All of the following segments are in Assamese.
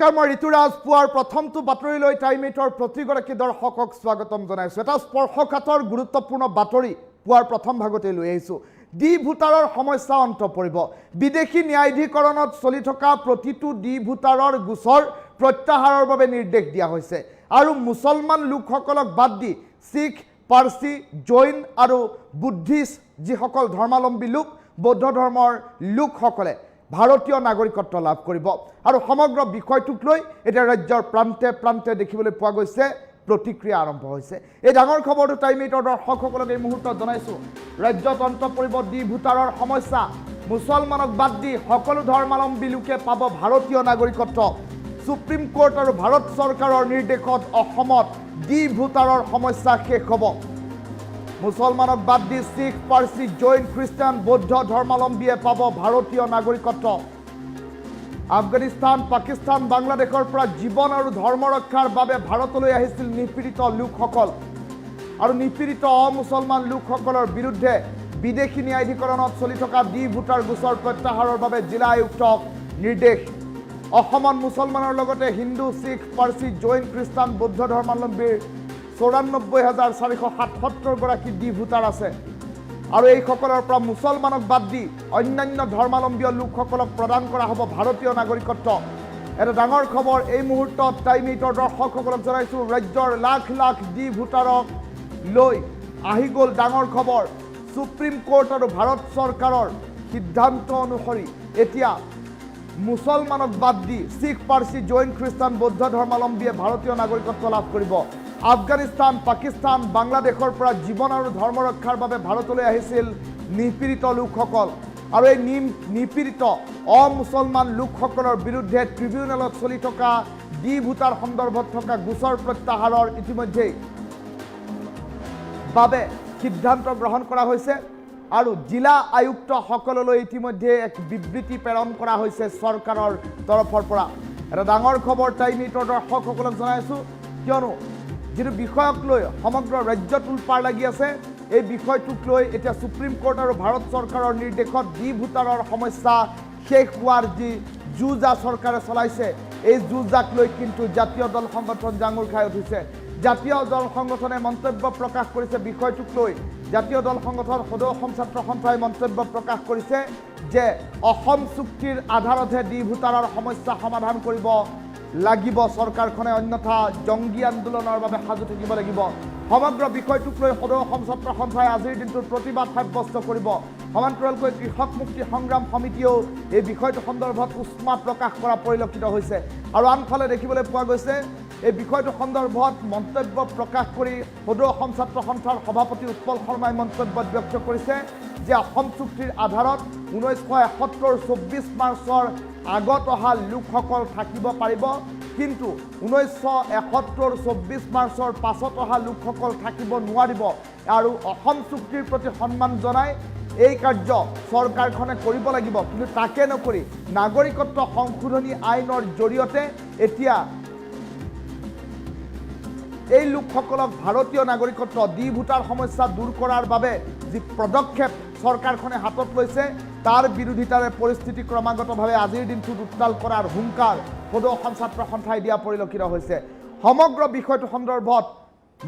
মই ঋতুৰাজ পুৱাৰ প্ৰথমটো বাতৰিলৈ টাইমেটৰ প্ৰতিগৰাকী দৰ্শকক স্বাগতম জনাইছোঁ। এটা স্পৰ্শকাতৰ গুৰুত্বপূৰ্ণ বাতৰি পুৱাৰ প্ৰথম ভাগতে লৈ আহিছোঁ। ডি ভোটাৰৰ সমস্যা অন্ত পৰিব। বিদেশী ন্যায়াধিকৰণত চলি থকা প্ৰতিটো ডি ভোটাৰৰ গোচৰ প্ৰত্যাহাৰৰ বাবে নিৰ্দেশ দিয়া হৈছে আৰু মুছলমান লোকসকলক বাদ দি শিখ, পাৰ্চী, জৈন আৰু বুদ্ধিষ্ট যিসকল ধৰ্মাৱলম্বী লোক, বৌদ্ধ ধৰ্মৰ লোকসকলে ভাৰতীয় নাগৰিকত্ব লাভ কৰিব আৰু সমগ্ৰ বিষয়টোক লৈ এতিয়া ৰাজ্যৰ প্ৰান্তে প্ৰান্তে দেখিবলৈ পোৱা গৈছে প্ৰতিক্ৰিয়া আৰম্ভ হৈছে। এই ডাঙৰ খবৰটো টাইমেটৰ দৰ্শকসকলক এই মুহূৰ্তত জনাইছোঁ। ৰাজ্যত অন্ত পৰিব ডি ভোটাৰৰ সমস্যা। মুছলমানক বাদ দি সকলো ধৰ্মাৱলম্বী লোকে পাব ভাৰতীয় নাগৰিকত্ব। সুপ্ৰিম কোৰ্ট আৰু ভাৰত চৰকাৰৰ নিৰ্দেশত অসমত ডি ভোটাৰৰ সমস্যা শেষ হ'ব। মুছলমানক বাদ দি শিখ, পাৰ্চী, জৈন, খ্ৰীষ্টান, বৌদ্ধ ধৰ্মাৱলম্বীয়ে পাব ভাৰতীয় নাগৰিকত্ব। আফগানিস্তান, পাকিস্তান, বাংলাদেশৰ পৰা জীৱন আৰু ধৰ্ম ৰক্ষাৰ বাবে ভাৰতলৈ আহিছিল নিপীড়িত লোকসকল আৰু নিপীড়িত অমুছলমান লোকসকলৰ বিৰুদ্ধে বিদেশী ন্যায়াধিকৰণত চলি থকা ডি ভোটাৰ গোচৰ প্ৰত্যাহাৰৰ বাবে জিলা আয়ুক্তক নিৰ্দেশ। অসমত মুছলমানৰ লগতে হিন্দু, শিখ, পাৰ্চী, জৈন, খ্ৰীষ্টান, বৌদ্ধ ধৰ্মাৱলম্বীৰ 94,477 গৰাকী ডি ভোটাৰ আছে আৰু এইসকলৰ পৰা মুছলমানক বাদ দি অন্যান্য ধৰ্মাৱলম্বী লোকসকলক প্ৰদান কৰা হ'ব ভাৰতীয় নাগৰিকত্ব। এটা ডাঙৰ খবৰ এই মুহূৰ্তত টাইমেটৰ দৰ্শকসকলক জনাইছোঁ। ৰাজ্যৰ লাখ লাখ ডি ভোটাৰক লৈ আহি গ'ল ডাঙৰ খবৰ। সুপ্ৰিম কোৰ্ট আৰু ভাৰত চৰকাৰৰ সিদ্ধান্ত অনুসৰি এতিয়া মুছলমানক বাদ দি শিখ, পাৰ্চী, জৈন, খ্ৰীষ্টান, বৌদ্ধ ধৰ্মাৱলম্বীয়ে ভাৰতীয় নাগৰিকত্ব লাভ কৰিব। আফগানিস্তান, পাকিস্তান, বাংলাদেশৰ পৰা জীৱন আৰু ধৰ্ম ৰক্ষাৰ বাবে ভাৰতলৈ আহিছিল নিপীড়িত লোকসকল আৰু এই নিপীড়িত অমুছলমান লোকসকলৰ বিৰুদ্ধে ট্ৰিবিউনেলত চলি থকা ডি ভোটাৰ সন্দৰ্ভত থকা গোচৰ প্ৰত্যাহাৰৰ ইতিমধ্যেই বাবে সিদ্ধান্ত গ্ৰহণ কৰা হৈছে আৰু জিলা আয়ুক্তসকললৈ ইতিমধ্যে এক বিবৃতি প্ৰেৰণ কৰা হৈছে চৰকাৰৰ তৰফৰ পৰা। এটা ডাঙৰ খবৰ টাইমেটৰ দৰ্শকসকলক জনাইছোঁ, কিয়নো যিটো বিষয়ক লৈ সমগ্ৰ ৰাজ্যত উলপাৰ লাগি আছে, এই বিষয়টোক লৈ এতিয়া সুপ্ৰিম কোৰ্ট আৰু ভাৰত চৰকাৰৰ নিৰ্দেশত ডি ভোটাৰৰ সমস্যা শেষ হোৱাৰ যি যুঁজা চৰকাৰে চলাইছে, এই যুঁজাক লৈ কিন্তু জাতীয় দল সংগঠন জাঙুৰ খাই উঠিছে। জাতীয় দল সংগঠনে মন্তব্য প্ৰকাশ কৰিছে বিষয়টোক লৈ। জাতীয় দল সংগঠন সদৌ অসম ছাত্ৰ সন্থাই মন্তব্য প্ৰকাশ কৰিছে যে অসম চুক্তিৰ আধাৰতহে ডি ভোটাৰৰ সমস্যা সমাধান কৰিব লাগিব চৰকাৰখনে, অন্যথা জংগী আন্দোলনৰ বাবে সাজু থাকিব লাগিব। সমগ্ৰ বিষয়টোক লৈ সদৌ অসম ছাত্ৰ সন্থাই আজিৰ দিনটোত প্ৰতিবাদ সাব্যস্ত কৰিব। সমান্তৰালকৈ কৃষক মুক্তি সংগ্ৰাম সমিতিয়েও এই বিষয়টো সন্দৰ্ভত উষ্মা প্ৰকাশ কৰা পৰিলক্ষিত হৈছে আৰু আনফালে দেখিবলৈ পোৱা গৈছে এই বিষয়টো সন্দৰ্ভত মন্তব্য প্ৰকাশ কৰি সদৌ অসম ছাত্ৰ সন্থাৰ সভাপতি উৎপল শৰ্মাই মন্তব্যত ব্যক্ত কৰিছে যে অসম চুক্তিৰ আধাৰত 1971 24 মাৰ্চৰ আগত অহা লোকসকল থাকিব পাৰিব, কিন্তু 1971 24 মাৰ্চৰ পাছত অহা লোকসকল থাকিব নোৱাৰিব আৰু অসম চুক্তিৰ প্ৰতি সন্মান জনাই এই কাৰ্য চৰকাৰখনে কৰিব লাগিব। কিন্তু তাকে নকৰি নাগৰিকত্ব সংশোধনী আইনৰ জৰিয়তে এতিয়া এই লোকসকলক ভাৰতীয় নাগৰিকত্ব ডি ভোটাৰ সমস্যা দূৰ কৰাৰ বাবে যি পদক্ষেপ চৰকাৰখনে হাতত লৈছে, তাৰ বিৰোধিতাৰে পৰিস্থিতি ক্ৰমাগতভাৱে আজিৰ দিনটোত উত্তাল কৰাৰ হুংকাৰ সদৌ অসম ছাত্ৰ সন্থাই দিয়া পৰিলক্ষিত হৈছে। সমগ্ৰ বিষয়টো সন্দৰ্ভত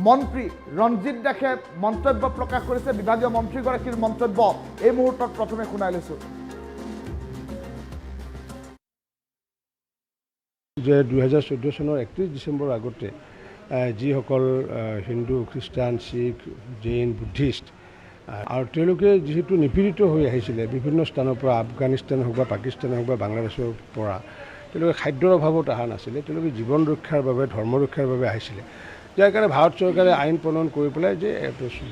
মন্ত্ৰী ৰঞ্জিত দাসে মন্তব্য প্ৰকাশ কৰিছে। বিভাগীয় মন্ত্ৰীগৰাকীৰ মন্তব্য এই মুহূৰ্তত প্ৰথমে শুনাই লৈছোঁ। যে 2014 চনৰ 31 ডিচেম্বৰৰ আগতে যিসকল হিন্দু, খ্ৰীষ্টান, শিখ, জৈন, বুদ্ধিষ্ট আৰু তেওঁলোকে যিহেতু নিপীড়িত হৈ আহিছিলে বিভিন্ন স্থানৰ পৰা, আফগানিস্তান হওক বা পাকিস্তান হওক বা বাংলাদেশৰ পৰা, তেওঁলোকে খাদ্যৰ অভাৱত অহা নাছিলে, তেওঁলোকে জীৱন ৰক্ষাৰ বাবে, ধৰ্ম ৰক্ষাৰ বাবে আহিছিলে। যাৰ কাৰণে ভাৰত চৰকাৰে আইন প্ৰণয়ন কৰি পেলাই যে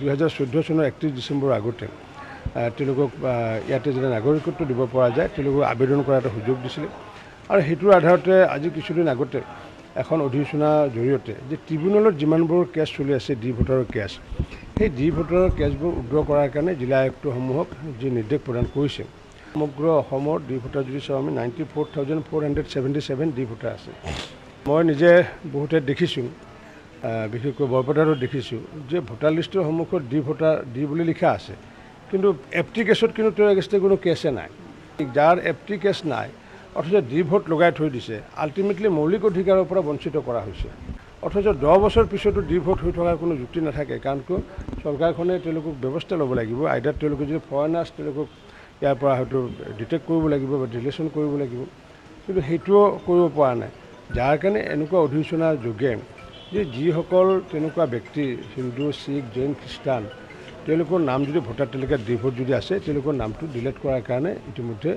2014 চনৰ 31 ডিচেম্বৰৰ আগতে তেওঁলোকক ইয়াতে যেতিয়া নাগৰিকত্ব দিব পৰা যায় তেওঁলোকক আবেদন কৰাৰ এটা সুযোগ দিছিলে আৰু সেইটোৰ আধাৰতে আজি কিছুদিন আগতে এখন অধিসূচনাৰ জৰিয়তে যে ট্ৰিবিউনেলত যিমানবোৰ কেছ চলি আছে ডি ভোটাৰৰ কেছ, সেই ডি ভোটাৰৰ কেছবোৰ উদ্ৰ কৰাৰ কাৰণে জিলা আয়ুক্তসমূহক যি নিৰ্দেশ প্ৰদান কৰিছে। সমগ্ৰ অসমৰ ডি ভোটাৰ যদি চাওঁ আমি 94,477 ডি ভোটাৰ আছে। মই নিজে বহুতে দেখিছোঁ, বিশেষকৈ বৰপেটাতো দেখিছোঁ যে ভোটাৰ লিষ্টৰ সন্মুখত ডি ভোটাৰ ডি বুলি লিখা আছে, কিন্তু এপ্টি কেছত কিন্তু তেওঁৰ এগেইনষ্টে কোনো কেছে নাই। যাৰ এপ্টি কেছ নাই অথচ ডি ভোট লগাই থৈ দিছে আল্টিমেটলি মৌলিক অধিকাৰৰ পৰা বঞ্চিত কৰা হৈছে অথচ 10 বছৰ পিছতো ডি ভোট হৈ থকাৰ কোনো যুক্তি নাথাকে কাৰণ কিয় চৰকাৰখনে তেওঁলোকক ব্যৱস্থা ল'ব লাগিব আইদাৰ তেওঁলোকে যদি ফৰেনাৰ্ছ তেওঁলোকক ইয়াৰ পৰা হয়তো ডিটেক্ট কৰিব লাগিব বা ডিলেশ্যন কৰিব লাগিব কিন্তু সেইটোও কৰিব পৰা নাই যাৰ কাৰণে এনেকুৱা অধিসূচনাৰ যোগে যে যিসকল তেনেকুৱা ব্যক্তি হিন্দু শিখ জৈন খ্ৰীষ্টান তেওঁলোকৰ নাম যদি ভোটাৰ তালিকাত ডি ভোট যদি আছে তেওঁলোকৰ নামটো ডিলেট কৰাৰ কাৰণে ইতিমধ্যে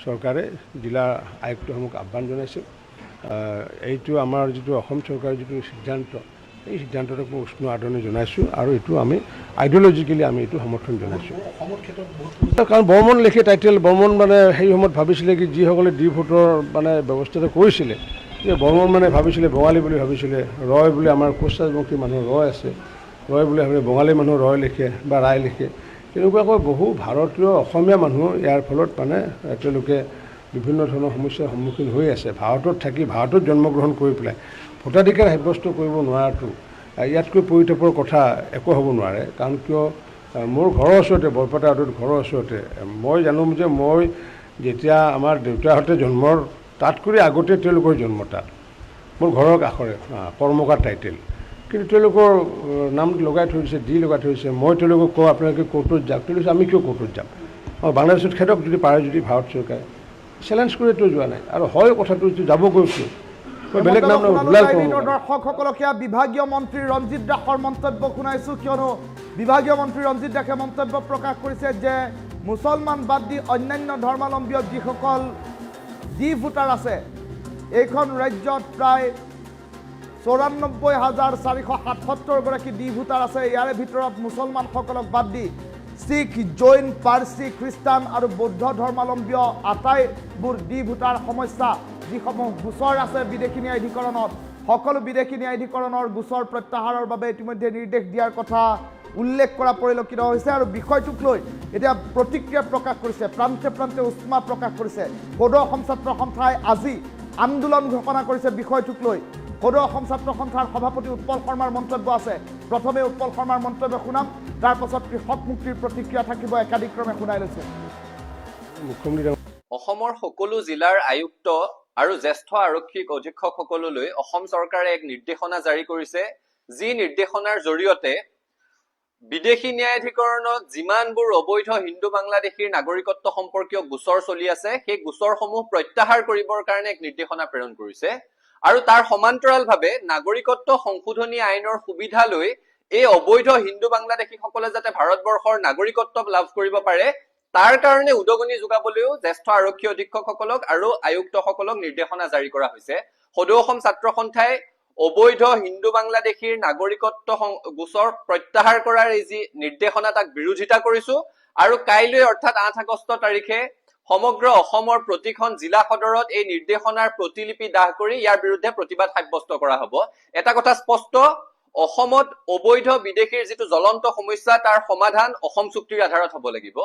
চৰকাৰে জিলা আয়ুক্তসমূহক আহ্বান জনাইছে এইটো আমাৰ যিটো অসম চৰকাৰৰ যিটো সিদ্ধান্ত এই সিদ্ধান্তটোক মই উষ্ণ আদৰণি জনাইছোঁ আৰু এইটো আমি আইডিঅলজিকেলি আমি এইটো সমৰ্থন জনাইছোঁ কাৰণ বৰ্মন লিখে টাইটেল বৰ্মন মানে সেই সময়ত ভাবিছিলে কি যিসকলে ডি ভোটৰ মানে ব্যৱস্থাটো কৰিছিলে যে বৰ্মন মানে ভাবিছিলে বঙালী বুলি ভাবিছিলে ৰয় বুলি আমাৰ কোচ ৰাজবংশী মানুহ ৰয় আছে ৰয় বুলি ভাবে বঙালী মানুহ ৰয় লিখে বা ৰায় লিখে তেনেকুৱাকৈ বহু ভাৰতীয় অসমীয়া মানুহ ইয়াৰ ফলত মানে তেওঁলোকে বিভিন্ন ধৰণৰ সমস্যাৰ সন্মুখীন হৈ আছে ভাৰতত থাকি ভাৰতত জন্মগ্ৰহণ কৰি পেলাই ভোটাধিকাৰ সাব্যস্ত কৰিব নোৱাৰাটো ইয়াতকৈ পৰিতাপৰ কথা একো হ'ব নোৱাৰে কাৰণ কিয় মোৰ ঘৰৰ ওচৰতে বৰপেটা আউটত ঘৰৰ ওচৰতে মই জানো যে মই যেতিয়া আমাৰ দেউতাহঁতে জন্মৰ তাতকৈ আগতে তেওঁলোকৰ জন্ম তাত মোৰ ঘৰৰ কাষৰে কৰ্মকাৰ টাইটেল কিন্তু তেওঁলোকৰ নাম লগাই থৈ দিছে ডি লগাই থৈ দিছে মই তেওঁলোকক কওঁ আপোনালোকে কোৰ্টত যাওক তেওঁলোকে আমি কিয় কোৰ্টত যাম বাংলাদেশত খেদক যদি পাৰে যদি ভাৰত চৰকাৰে চেলেঞ্জ কৰিতো যোৱা নাই আৰু হয় কথাটো যাবগৈ কিয় বেলেগ নাম দৰ্শকসকলক বিভাগীয় মন্ত্ৰী ৰঞ্জিত দাসৰ মন্তব্য শুনাইছোঁ কিয়নো বিভাগীয় মন্ত্ৰী ৰঞ্জিত দাসে মন্তব্য প্ৰকাশ কৰিছে যে মুছলমান বাদ দি অন্যান্য ধৰ্মাৱলম্বী যিসকল ডি ভোটাৰ আছে এইখন ৰাজ্যত প্ৰায় 94,477 গৰাকী ডি ভোটাৰ আছে ইয়াৰে ভিতৰত মুছলমানসকলক বাদ দি শিখ জৈন পাৰ্চী খ্ৰীষ্টান আৰু বৌদ্ধ ধৰ্মাৱলম্বী আটাইবোৰ ডি ভোটাৰ সমস্যা যিসমূহ গোচৰ আছে বিদেশী ন্যায়াধিকৰণত সকলো বিদেশী ন্যায়াধিকৰণৰ গোচৰ প্ৰত্যাহাৰৰ বাবে ইতিমধ্যে নিৰ্দেশ দিয়াৰ কথা উল্লেখ কৰা পৰিলক্ষিত হৈছে আৰু বিষয়টোক লৈ এতিয়া প্ৰতিক্ৰিয়া প্ৰকাশ কৰিছে প্ৰান্তে প্ৰান্তে উষ্মা প্ৰকাশ কৰিছে সদৌ অসম ছাত্ৰ সন্থাই আজি আন্দোলন ঘোষণা কৰিছে বিষয়টোক লৈ সদৌ অসম ছাত্ৰ সন্থাৰ সভাপতি উৎপল শৰ্মাৰ মন্তব্য আছে প্ৰথমে উৎপল শৰ্মাৰ মন্তব্য শুনাম তাৰ পাছত কৃষক মুক্তিৰ প্ৰতিক্ৰিয়া থাকিব একাধিক্ৰমে শুনাই লৈছে অসমৰ সকলো জিলাৰ আয়ুক্ত আৰু জ্যেষ্ঠ আৰক্ষী অধীক্ষকসকললৈ অসম চৰকাৰে এক নিৰ্দেশনা জাৰি কৰিছে যি নিৰ্দেশনাৰ জৰিয়তে বিদেশী ন্যায়াধিকৰণত যিমানবোৰ অবৈধ হিন্দু বাংলাদেশীৰ নাগৰিকত্ব সম্পৰ্কীয় গোচৰ চলি আছে সেই গোচৰসমূহ প্ৰত্যাহাৰ কৰিবৰ কাৰণে এক নিৰ্দেশনা প্ৰেৰণ কৰিছে আৰু তাৰ সমান্তৰালভাৱে নাগৰিকত্ব সংশোধনী আইনৰ সুবিধা লৈ এই অবৈধ হিন্দু বাংলাদেশীসকলে যাতে ভাৰতবৰ্ষৰ নাগৰিকত্ব লাভ কৰিব পাৰে তাৰ কাৰণে উদগনি যোগাবলৈও জ্যেষ্ঠ আৰক্ষী অধীক্ষকসকলক আৰু আয়ুক্তসকলক নিৰ্দেশনা জাৰি কৰা হৈছে সদৌ অসম ছাত্ৰ সন্থাই অবৈধ হিন্দু বাংলাদেশীৰ নাগৰিকত্ব গোচৰ প্ৰত্যাহাৰ কৰাৰ এই যি নিৰ্দেশনা তাক বিৰোধিতা কৰিছো আৰু কাইলৈ অৰ্থাৎ 8 আগষ্ট তাৰিখে সমগ্ৰ অসমৰ প্ৰতিখন জিলা সদৰত এই নিৰ্দেশনাৰ প্ৰতিলিপি দাহ কৰি ইয়াৰ বিৰুদ্ধে প্ৰতিবাদ সাব্যস্ত কৰা হ'ব এটা কথা স্পষ্ট অসমত অবৈধ বিদেশীৰ যিটো জ্বলন্ত সমস্যা তাৰ সমাধান অসম চুক্তিৰ আধাৰত হ'ব লাগিব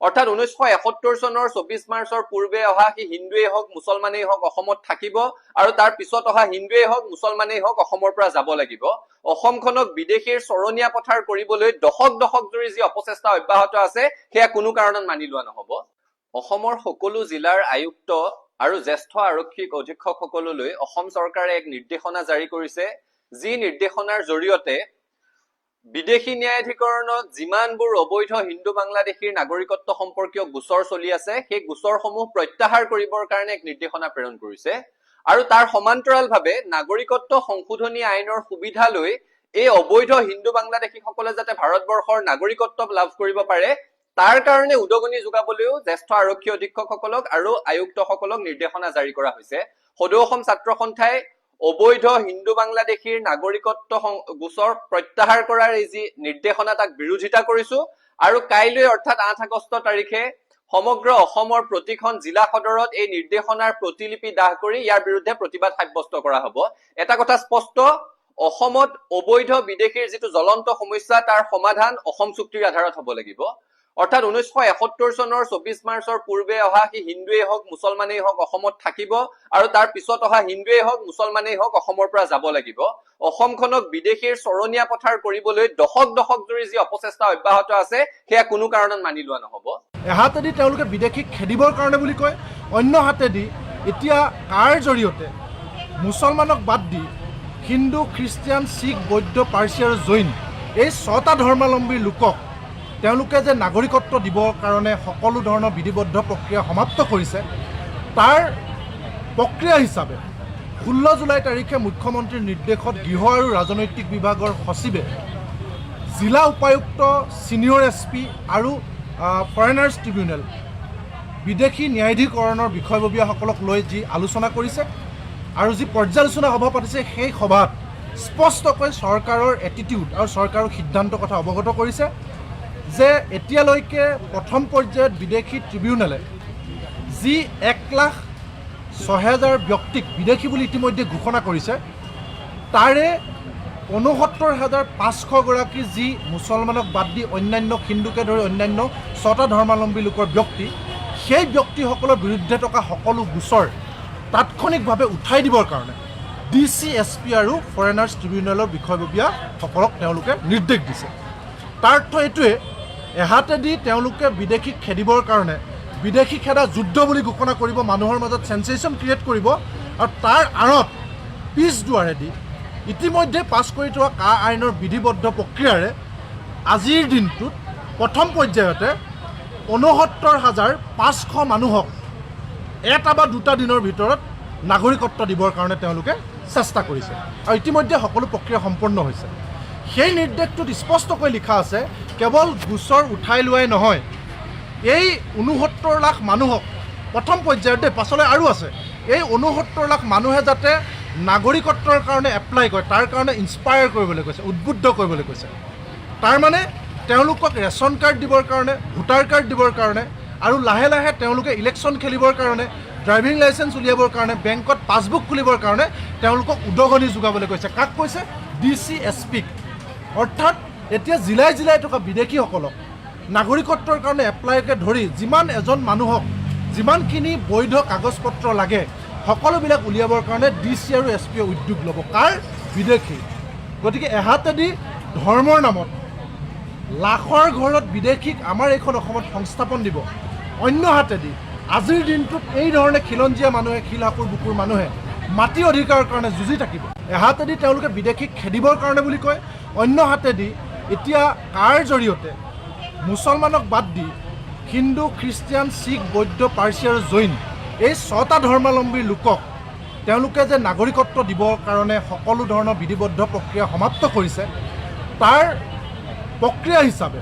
অৰ্থাৎ 1971 চনৰ 24 মাৰ্চৰ পূৰ্বে অহা কি হিন্দুৱে হওক মুছলমানেই হওক অসমত থাকিব আৰু তাৰ পিছত অহা হিন্দুৱে হওক মুছলমানেই হওক অসমৰ পৰা যাব লাগিব অসমখনক বিদেশীৰ চৰণীয়া পথাৰ কৰিবলৈ দশক জুৰি যি অপচেষ্টা অব্যাহত আছে সেয়া কোনো কাৰণত মানি লোৱা নহ'ব অসমৰ সকলো জিলাৰ আয়ুক্ত আৰু জ্যেষ্ঠ আৰক্ষী অধীক্ষকসকললৈ অসম চৰকাৰে এক নিৰ্দেশনা জাৰি কৰিছে যি নিৰ্দেশনাৰ জৰিয়তে বিদেশী ন্যায়াধিকৰণত যিমানবোৰ অবৈধ হিন্দু বাংলাদেশীৰ নাগৰিকত্ব সম্পৰ্কীয় গোচৰ চলি আছে সেই গোচৰসমূহ প্ৰত্যাহাৰ কৰিবৰ কাৰণে এক নিৰ্দেশনা প্ৰেৰণ কৰিছে আৰু তাৰ সমান্তৰালভাৱে নাগৰিকত্ব সংশোধনী আইনৰ সুবিধা লৈ এই অবৈধ হিন্দু বাংলাদেশীসকলে যাতে ভাৰতবৰ্ষৰ নাগৰিকত্ব লাভ কৰিব পাৰে তাৰ কাৰণে উদগনি যোগাবলৈও জ্যেষ্ঠ আৰক্ষী অধীক্ষকসকলক আৰু আয়ুক্তসকলক নিৰ্দেশনা জাৰি কৰা হৈছে সদৌ অসম ছাত্ৰ সন্থাই অবৈধ হিন্দু বাংলাদেশীৰ নাগৰিকত্ব গোচৰ প্ৰত্যাহাৰ কৰাৰ এই যি নিৰ্দেশনা তাক বিৰোধিতা কৰিছো আৰু কাইলৈ অৰ্থাৎ 8 আগষ্ট তাৰিখে সমগ্ৰ অসমৰ প্ৰতিখন জিলা সদৰত এই নিৰ্দেশনাৰ প্ৰতিলিপি দাহ কৰি ইয়াৰ বিৰুদ্ধে প্ৰতিবাদ সাব্যস্ত কৰা হ'ব এটা কথা স্পষ্ট অসমত অবৈধ বিদেশীৰ যিটো জ্বলন্ত সমস্যা তাৰ সমাধান অসম চুক্তিৰ আধাৰত হ'ব লাগিব অৰ্থাৎ 1971 চনৰ 24 মাৰ্চৰ পূৰ্বে অহা কি হিন্দুৱে হওক মুছলমানেই হওক অসমত থাকিব আৰু তাৰ পিছত অহা হিন্দুৱে হওক মুছলমানেই হওক অসমৰ পৰা যাব লাগিব অসমখনক বিদেশীৰ চৰণীয়া পথাৰ কৰিবলৈ দশক জুৰি যি অপচেষ্টা অব্যাহত আছে সেয়া কোনো কাৰণত মানি লোৱা নহ'ব এহাতেদি তেওঁলোকে বিদেশীক খেদিবৰ কাৰণে বুলি কয় অন্য হাতেদি এতিয়া কাৰ জৰিয়তে মুছলমানক বাদ দি হিন্দু, খ্ৰীষ্টিয়ান, শিখ, বৌদ্ধ, পাৰ্চী আৰু জৈন এই 6টা ধৰ্মাৱলম্বীৰ লোকক তেওঁলোকে যে নাগৰিকত্ব দিবৰ কাৰণে সকলো ধৰণৰ বিধিবদ্ধ প্ৰক্ৰিয়া সমাপ্ত কৰিছে, তাৰ প্ৰক্ৰিয়া হিচাপে 16 জুলাই তাৰিখে মুখ্যমন্ত্ৰীৰ নিৰ্দেশত গৃহ আৰু ৰাজনৈতিক বিভাগৰ সচিবে জিলা উপায়ুক্ত, ছিনিয়ৰ SP আৰু ফৰেনাৰ্ছ ট্ৰিবিউনেল বিদেশী ন্যায়াধীকৰণৰ বিষয়ববীয়াসকলক লৈ যি আলোচনা কৰিছে আৰু যি পৰ্যালোচনা সভা পাতিছে, সেই সভাত স্পষ্টকৈ চৰকাৰৰ এটিটিউড আৰু চৰকাৰৰ সিদ্ধান্তৰ কথা অৱগত কৰিছে যে এতিয়ালৈকে প্ৰথম পৰ্যায়ত বিদেশী ট্ৰিবিউনেলে যি 1,06,000 ব্যক্তিক বিদেশী বুলি ইতিমধ্যে ঘোষণা কৰিছে, তাৰে 69,500 গৰাকী যি মুছলমানক বাদ দি অন্যান্য হিন্দুকে ধৰি অন্যান্য 6টা ধৰ্মাৱলম্বী লোকৰ ব্যক্তি, সেই ব্যক্তিসকলৰ বিৰুদ্ধে থকা সকলো গোচৰ তাৎক্ষণিকভাৱে উঠাই দিবৰ কাৰণে DC, SP আৰু ফৰেনাৰ্ছ ট্ৰিবিউনেলৰ বিষয়ববীয়াসকলক তেওঁলোকে নিৰ্দেশ দিছে। তাৰ অৰ্থ এইটোৱে, এহাতেদি তেওঁলোকে বিদেশীক খেদিবৰ কাৰণে বিদেশী খেদা যুদ্ধ বুলি ঘোষণা কৰিব, মানুহৰ মাজত চেনচেশ্যন ক্ৰিয়েট কৰিব, আৰু তাৰ আঁৰত পিছ দুৱাৰেদি ইতিমধ্যে পাছ কৰি থোৱা কা আইনৰ বিধিবদ্ধ প্ৰক্ৰিয়াৰে আজিৰ দিনটোত প্ৰথম পৰ্যায়তে 69,500 মানুহক এটা বা দুটা দিনৰ ভিতৰত নাগৰিকত্ব দিবৰ কাৰণে তেওঁলোকে চেষ্টা কৰিছে আৰু ইতিমধ্যে সকলো প্ৰক্ৰিয়া সম্পন্ন হৈছে। সেই নিৰ্দেশটোত স্পষ্টকৈ লিখা আছে, কেৱল গোচৰ উঠাই লোৱাই নহয়, এই 69 লাখ মানুহক প্ৰথম পৰ্যায়তে, পাছলৈ আৰু আছে, এই 69 লাখ মানুহে যাতে নাগৰিকত্বৰ কাৰণে এপ্লাই কৰে, তাৰ কাৰণে ইনস্পায়াৰ কৰিবলৈ কৈছে, উদ্বুদ্ধ কৰিবলৈ কৈছে। তাৰমানে তেওঁলোকক ৰেচন কাৰ্ড দিবৰ কাৰণে, ভোটাৰ কাৰ্ড দিবৰ কাৰণে আৰু লাহে লাহে তেওঁলোকে ইলেকশ্যন খেলিবৰ কাৰণে, ড্ৰাইভিং লাইচেঞ্চ উলিয়াবৰ কাৰণে, বেংকত পাছবুক খুলিবৰ কাৰণে তেওঁলোকক উদগনি যোগাবলৈ কৈছে। কাক কৈছে? DC, SPক। অৰ্থাৎ এতিয়া জিলাই জিলাই থকা বিদেশীসকলক নাগৰিকত্বৰ কাৰণে এপ্লাইকে ধৰি যিমান এজন মানুহক যিমানখিনি বৈধ কাগজ পত্ৰ লাগে সকলোবিলাক উলিয়াবৰ কাৰণে DC আৰু SPয়ে উদ্যোগ ল'ব। কাৰ? বিদেশী। গতিকে এহাতেদি ধৰ্মৰ নামত লাখৰ ঘৰত বিদেশীক আমাৰ এইখন অসমত সংস্থাপন দিব, অন্য হাতেদি আজিৰ দিনটোত এই ধৰণে খিলঞ্জীয়া মানুহে, শিলহাকুৰ বুকুৰ মানুহে মাটি অধিকাৰৰ কাৰণে যুঁজি থাকিব। এহাতেদি তেওঁলোকে বিদেশীক খেদিবৰ কাৰণে বুলি কয়, অন্য হাতেদি এতিয়া কাৰ জৰিয়তে মুছলমানক বাদ দি হিন্দু, খ্ৰীষ্টিয়ান, শিখ, বৌদ্ধ, পাৰ্চী আৰু জৈন এই 6টা ধৰ্মাৱলম্বীৰ লোকক তেওঁলোকে যে নাগৰিকত্ব দিবৰ কাৰণে সকলো ধৰণৰ বিধিবদ্ধ প্ৰক্ৰিয়া সমাপ্ত কৰিছে, তাৰ প্ৰক্ৰিয়া হিচাপে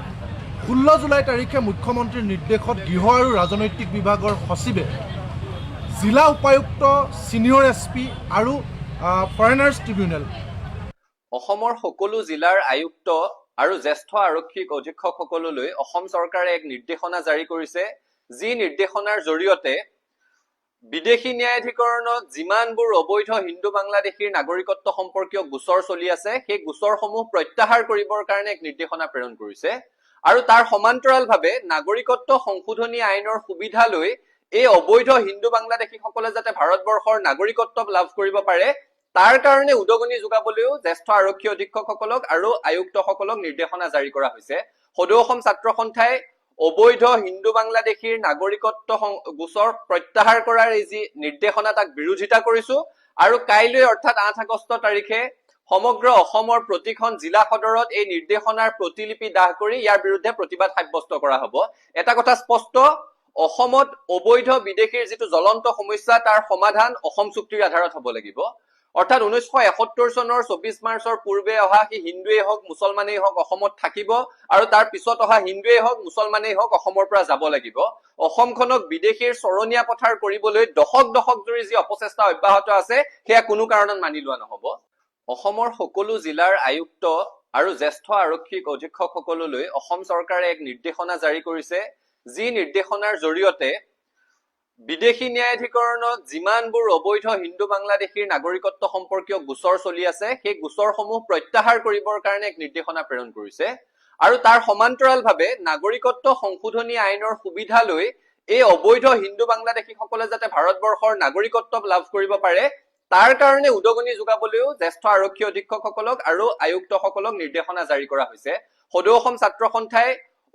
16 জুলাই তাৰিখে মুখ্যমন্ত্ৰীৰ নিৰ্দেশত গৃহ আৰু ৰাজনৈতিক বিভাগৰ সচিবে জিলা উপায়ুক্ত, ছিনিয়ৰ SP আৰু ফৰেনাৰ্ছ ট্ৰিবিউনেল অসমৰ সকলো জিলাৰ আয়ুক্ত আৰু জ্যেষ্ঠ আৰক্ষিক অধীক্ষকসকললৈ অসম চৰকাৰে এক নিৰ্দেশনা জাৰি কৰিছে, যি নিৰ্দেশনাৰ জৰিয়তে বিদেশী ন্যায়াধীকৰণত যিমানবোৰ অবৈধ হিন্দু বাংলাদেশীৰ নাগৰিকত্ব সম্পৰ্কীয় গোচৰ চলি আছে, সেই গোচৰসমূহ প্ৰত্যাহাৰ কৰিবৰ কাৰণে এক নিৰ্দেশনা প্ৰেৰণ কৰিছে। আৰু তাৰ সমান্তৰালভাৱে নাগৰিকত্ব সংশোধনী আইনৰ সুবিধা লৈ এই অবৈধ হিন্দু বাংলাদেশীসকলে যাতে ভাৰতবৰ্ষৰ নাগৰিকত্ব লাভ কৰিব পাৰে, তাৰ কাৰণে উদগনি যোগাবলৈও জ্যেষ্ঠ আৰক্ষী অধীক্ষকসকলক আৰু আয়ুক্তসকলক নিৰ্দেশনা জাৰি কৰা হৈছে। সদৌ অসম ছাত্ৰ সন্থাই অবৈধ হিন্দু বাংলাদেশীৰ নাগৰিকত্ব গোচৰ প্ৰত্যাহাৰ কৰাৰ এই যি নিৰ্দেশনা, তাক বিৰোধিতা কৰিছো। আৰু কাইলৈ অৰ্থাৎ 8 আগষ্ট তাৰিখে সমগ্ৰ অসমৰ প্ৰতিখন জিলা সদৰত এই নিৰ্দেশনাৰ প্ৰতিলিপি দাহ কৰি ইয়াৰ বিৰুদ্ধে প্ৰতিবাদ সাব্যস্ত কৰা হ'ব। এটা কথা স্পষ্ট, অসমত অবৈধ বিদেশীৰ যিটো জ্বলন্ত সমস্যা, তাৰ সমাধান অসম চুক্তিৰ আধাৰত হ'ব লাগিব। অৰ্থাৎ 1971 চনৰ 24 মাৰ্চৰ পূৰ্বে অহা সি হিন্দুৱেই হওক, মুছলমানেই হওক অসমত থাকিব, আৰু তাৰ পিছত অহা হিন্দুৱেই হওক, মুছলমানেই হওক অসমৰ পৰা যাব লাগিব। অসমখনক বিদেশীৰ চৰণীয়া পথাৰ কৰিবলৈ দশক দশক জুৰি যি অপচেষ্টা অব্যাহত আছে, সেয়া কোনো কাৰণত মানি লোৱা নহ'ব। অসমৰ সকলো জিলাৰ আয়ুক্ত আৰু জ্যেষ্ঠ আৰক্ষিক অধীক্ষকসকললৈ অসম চৰকাৰে এক নিৰ্দেশনা জাৰি কৰিছে, যি নিৰ্দেশনাৰ জৰিয়তে বিদেশী ন্যায়াধীকৰণত যিমানবোৰ অবৈধ হিন্দু বাংলাদেশীৰ নাগৰিকত্ব সম্পৰ্কীয় গোচৰ চলি আছে, সেই গোচৰসমূহ প্ৰত্যাহাৰ কৰিবৰ কাৰণে এক নিৰ্দেশনা প্ৰেৰণ কৰিছে। আৰু তাৰ সমান্তৰালভাৱে নাগৰিকত্ব সংশোধনী আইনৰ সুবিধা লৈ এই অবৈধ হিন্দু বাংলাদেশীসকলে যাতে ভাৰতবৰ্ষৰ নাগৰিকত্ব লাভ কৰিব পাৰে, তাৰ কাৰণে উদগনি যোগাবলৈও জ্যেষ্ঠ আৰক্ষী অধীক্ষকসকলক আৰু আয়ুক্তসকলক নিৰ্দেশনা জাৰি কৰা হৈছে। সদৌ অসম ছাত্ৰ সন্থাই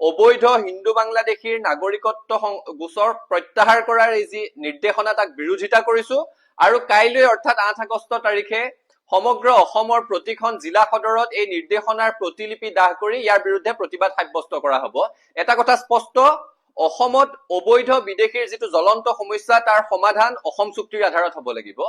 অবৈধ হিন্দু বাংলাদেশীৰ নাগৰিকত্ব গোচৰ প্ৰত্যাহাৰ কৰাৰ এই যি নিৰ্দেশনা তাক বিৰোধিতা কৰিছো আৰু কাইলৈ অৰ্থাৎ 8 আগষ্ট তাৰিখে সমগ্ৰ অসমৰ প্ৰতিখন জিলা সদৰত এই নিৰ্দেশনাৰ প্ৰতিলিপি দাহ কৰি ইয়াৰ বিৰুদ্ধে প্ৰতিবাদ সাব্যস্ত কৰা হ'ব। এটা কথা স্পষ্ট, অসমত অবৈধ বিদেশীৰ যিটো জ্বলন্ত সমস্যা তাৰ সমাধান অসম চুক্তিৰ আধাৰত হ'ব লাগিব।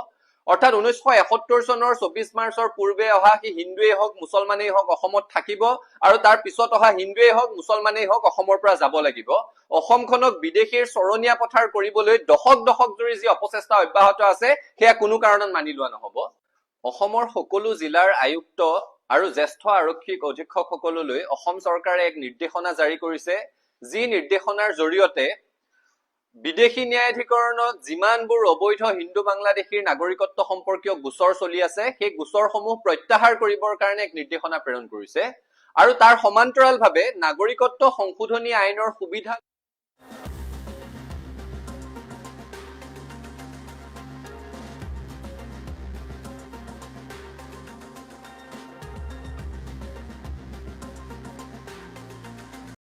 অৰ্থাৎ 1971 চনৰ 24 মাৰ্চৰ পূৰ্বে অহা কি হিন্দুৱেই হওক মুছলমানেই হওক অসমত থাকিব আৰু তাৰ পিছত অহা হিন্দুৱেই হওক মুছলমানেই হওক অসমৰ পৰা যাব লাগিব। অসমখনক বিদেশীৰ চৰণীয়া পথাৰ কৰিবলৈ দশক জুৰি যি অপচেষ্টা অব্যাহত আছে সেয়া কোনো কাৰণত মানি লোৱা নহ'ব। অসমৰ সকলো জিলাৰ আয়ুক্ত আৰু জ্যেষ্ঠ আৰক্ষী অধীক্ষকসকললৈ অসম চৰকাৰে এক নিৰ্দেশনা জাৰি কৰিছে, যি নিৰ্দেশনাৰ জৰিয়তে বিদেশী ন্যায়াধিকৰণত যিমানবোৰ অবৈধ হিন্দু বাংলাদেশীৰ নাগৰিকত্ব সম্পৰ্কীয় গোচৰ চলি আছে সেই গোচৰসমূহ প্ৰত্যাহাৰ কৰিবৰ কাৰণে এক নিৰ্দেশনা প্ৰেৰণ কৰিছে আৰু তাৰ সমান্তৰালভাৱে নাগৰিকত্ব সংশোধনী আইনৰ সুবিধা